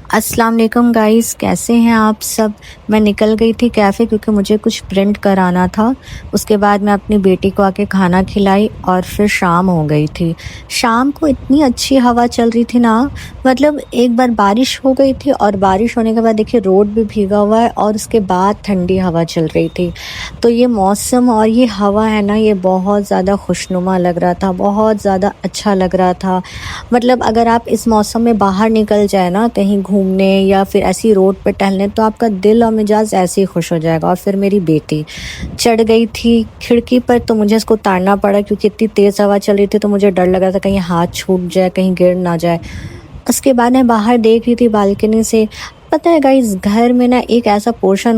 अस्सलाम वालेकुम गाइस, कैसे हैं आप सब। मैं निकल गई थी कैफ़े क्योंकि मुझे कुछ प्रिंट कराना था। उसके बाद मैं अपनी बेटी को आके खाना खिलाई और फिर शाम हो गई थी। शाम को इतनी अच्छी हवा चल रही थी ना, मतलब एक बार बारिश हो गई थी और बारिश होने के बाद देखिए रोड भी भीगा हुआ है और उसके बाद ठंडी हवा चल रही थी। तो ये मौसम और ये हवा है ना, ये बहुत ज़्यादा खुशनुमा लग रहा था, बहुत ज़्यादा अच्छा लग रहा था। मतलब अगर आप इस मौसम में बाहर निकल जाए ना कहीं घूमने या फिर ऐसी रोड पे टहलने, तो आपका दिल और मिजाज ऐसे ही खुश हो जाएगा। और फिर मेरी बेटी चढ़ गई थी खिड़की पर, तो मुझे इसको उतारना पड़ा क्योंकि इतनी तेज़ हवा चल रही थी, तो मुझे डर लग रहा था कहीं हाथ छूट जाए, कहीं गिर ना जाए। उसके बाद मैं बाहर देख रही थी बालकनी से। पता है गाइस, घर में ना एक ऐसा पोर्शन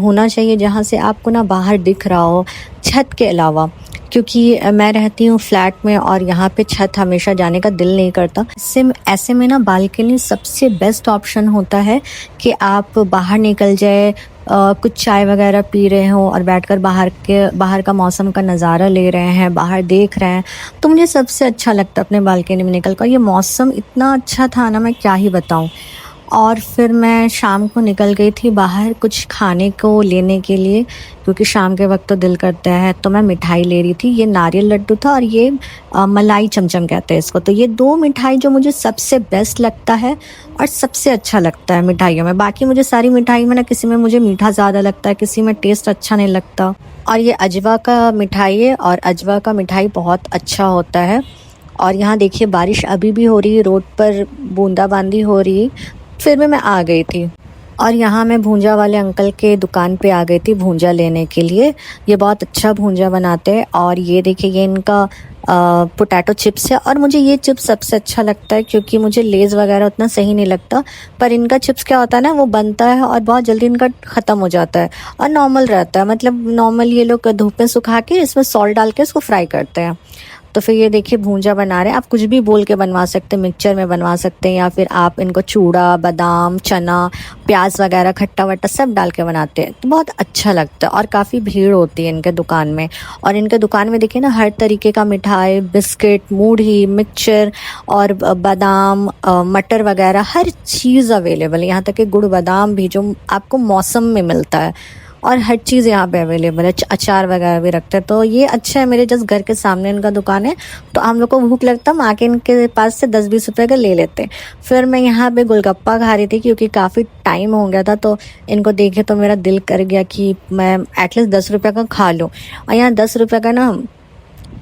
होना चाहिए जहाँ से आपको ना बाहर दिख रहा हो, छत के अलावा। क्योंकि मैं रहती हूँ फ्लैट में और यहाँ पे छत हमेशा जाने का दिल नहीं करता। इससे ऐसे में ना बालकनी सबसे बेस्ट ऑप्शन होता है कि आप बाहर निकल जाए, कुछ चाय वगैरह पी रहे हो और बैठकर बाहर का मौसम का नज़ारा ले रहे हैं, बाहर देख रहे हैं। तो मुझे सबसे अच्छा लगता है अपने बालकनी में निकल कर। ये मौसम इतना अच्छा था ना, मैं क्या ही बताऊँ। और फिर मैं शाम को निकल गई थी बाहर कुछ खाने को लेने के लिए, क्योंकि शाम के वक्त तो दिल करता है। तो मैं मिठाई ले रही थी, ये नारियल लड्डू था और ये मलाई चमचम कहते हैं इसको। तो ये दो मिठाई जो मुझे सबसे बेस्ट लगता है और सबसे अच्छा लगता है मिठाइयों में। बाकी मुझे सारी मिठाई में ना, किसी में मुझे मीठा ज़्यादा लगता है, किसी में टेस्ट अच्छा नहीं लगता। और ये अजवा का मिठाई है और अजवा का मिठाई बहुत अच्छा होता है। और यहाँ देखिए बारिश अभी भी हो रही है, रोड पर बूंदाबांदी हो रही है। फिर भी मैं आ गई थी और यहाँ मैं भूंजा वाले अंकल के दुकान पे आ गई थी भूंजा लेने के लिए। ये बहुत अच्छा भूंजा बनाते हैं। और ये देखिए ये इनका पोटैटो चिप्स है। और मुझे ये चिप्स सबसे अच्छा लगता है क्योंकि मुझे लेज़ वगैरह उतना सही नहीं लगता। पर इनका चिप्स क्या होता है ना, वो बनता है और बहुत जल्दी इनका ख़त्म हो जाता है और नॉर्मल रहता है। मतलब नॉर्मल ये लोग धूप में सुखा के इसमें सॉल्ट डाल के इसको फ्राई करते हैं। तो फिर ये देखिए भूंजा बना रहे हैं। आप कुछ भी बोल के बनवा सकते हैं, मिक्सचर में बनवा सकते हैं या फिर आप इनको चूड़ा, बादाम, चना, प्याज वगैरह खट्टा वट्टा सब डाल के बनाते हैं। तो बहुत अच्छा लगता है और काफ़ी भीड़ होती है इनके दुकान में। और इनके दुकान में देखिए ना हर तरीके का मिठाई, बिस्किट, मूढ़ी, मिक्सचर और बादाम, मटर वगैरह हर चीज़ अवेलेबल है। यहाँ तक कि गुड़ बादाम भी जो आपको मौसम में मिलता है, और हर चीज़ यहाँ पे अवेलेबल है। अचार वगैरह भी रखते हैं। तो ये अच्छा है, मेरे जस्ट घर के सामने इनका दुकान है। तो हम लोग को भूख लगता हम आके इनके पास से 10-20 रुपए का ले लेते हैं। फिर मैं यहाँ पे गोलगप्पा खा रही थी क्योंकि काफ़ी टाइम हो गया था। तो इनको देखे तो मेरा दिल कर गया कि मैं एटलीस्ट 10 रुपये का खा लूँ। और यहाँ 10 रुपये का ना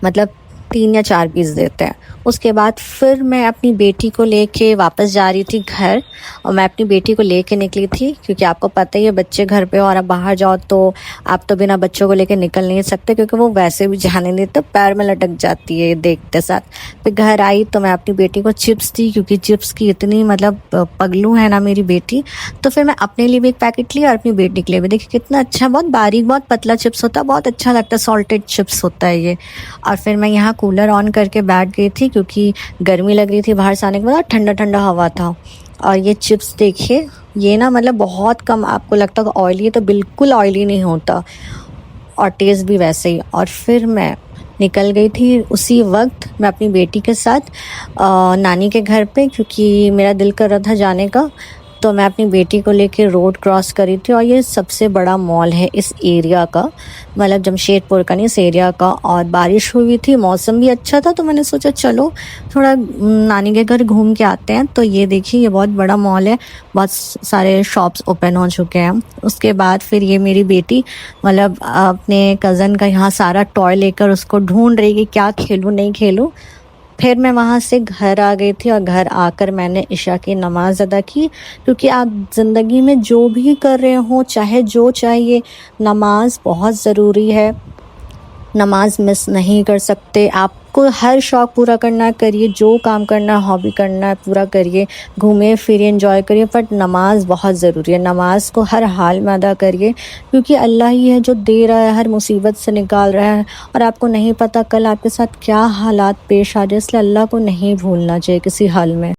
मतलब 3 या 4 पीस देते हैं। उसके बाद फिर मैं अपनी बेटी को लेके वापस जा रही थी घर। और मैं अपनी बेटी को लेके निकली थी क्योंकि आपको पता ही है बच्चे घर पे और आप बाहर जाओ तो आप तो बिना बच्चों को लेके निकल नहीं सकते, क्योंकि वो वैसे भी जाने नहीं देते, पैर में लटक जाती है देखते साथ। फिर घर आई तो मैं अपनी बेटी को चिप्स दी क्योंकि चिप्स की इतनी मतलब पगलू है ना मेरी बेटी। तो फिर मैं अपने लिए भी एक पैकेट लिया और अपनी बेटी के लिए भी। देखिए कितना अच्छा, बहुत बारीक बहुत पतला चिप्स होता है, बहुत अच्छा लगता है, सॉल्टेड चिप्स होता है ये। और फिर मैं यहाँ कूलर ऑन करके बैठ गई थी क्योंकि गर्मी लग रही थी, बाहर से आने के बाद ठंडा ठंडा हवा था। और ये चिप्स देखिए, ये ना मतलब बहुत कम आपको लगता है ऑयली है, तो बिल्कुल ऑयली नहीं होता और टेस्ट भी वैसे ही। और फिर मैं निकल गई थी उसी वक्त मैं अपनी बेटी के साथ नानी के घर पे, क्योंकि मेरा दिल कर रहा था जाने का। तो मैं अपनी बेटी को लेके रोड क्रॉस करी थी। और ये सबसे बड़ा मॉल है इस एरिया का, मतलब जमशेदपुर का नहीं, इस एरिया का। और बारिश हुई थी, मौसम भी अच्छा था, तो मैंने सोचा चलो थोड़ा नानी के घर घूम के आते हैं। तो ये देखिए ये बहुत बड़ा मॉल है, बहुत सारे शॉप्स ओपन हो चुके हैं। उसके बाद फिर ये मेरी बेटी मतलब अपने कज़न का यहाँ सारा टॉय लेकर उसको ढूंढ रही कि क्या खेलूँ नहीं खेलूँ। फिर मैं वहाँ से घर आ गई थी और घर आकर मैंने इशा की नमाज़ अदा की, क्योंकि आप ज़िंदगी में जो भी कर रहे हो, चाहे जो चाहिए, नमाज बहुत ज़रूरी है। नमाज मिस नहीं कर सकते। आपको हर शौक़ पूरा करना है, करिए, जो काम करना है, हॉबी करना है पूरा करिए, घूमिए फिरिए, एंजॉय करिए, बट नमाज बहुत ज़रूरी है। नमाज को हर हाल में अदा करिए, क्योंकि अल्लाह ही है जो दे रहा है, हर मुसीबत से निकाल रहा है। और आपको नहीं पता कल आपके साथ क्या हालात पेश आ जाए, इसलिए अल्लाह को नहीं भूलना चाहिए किसी हाल में।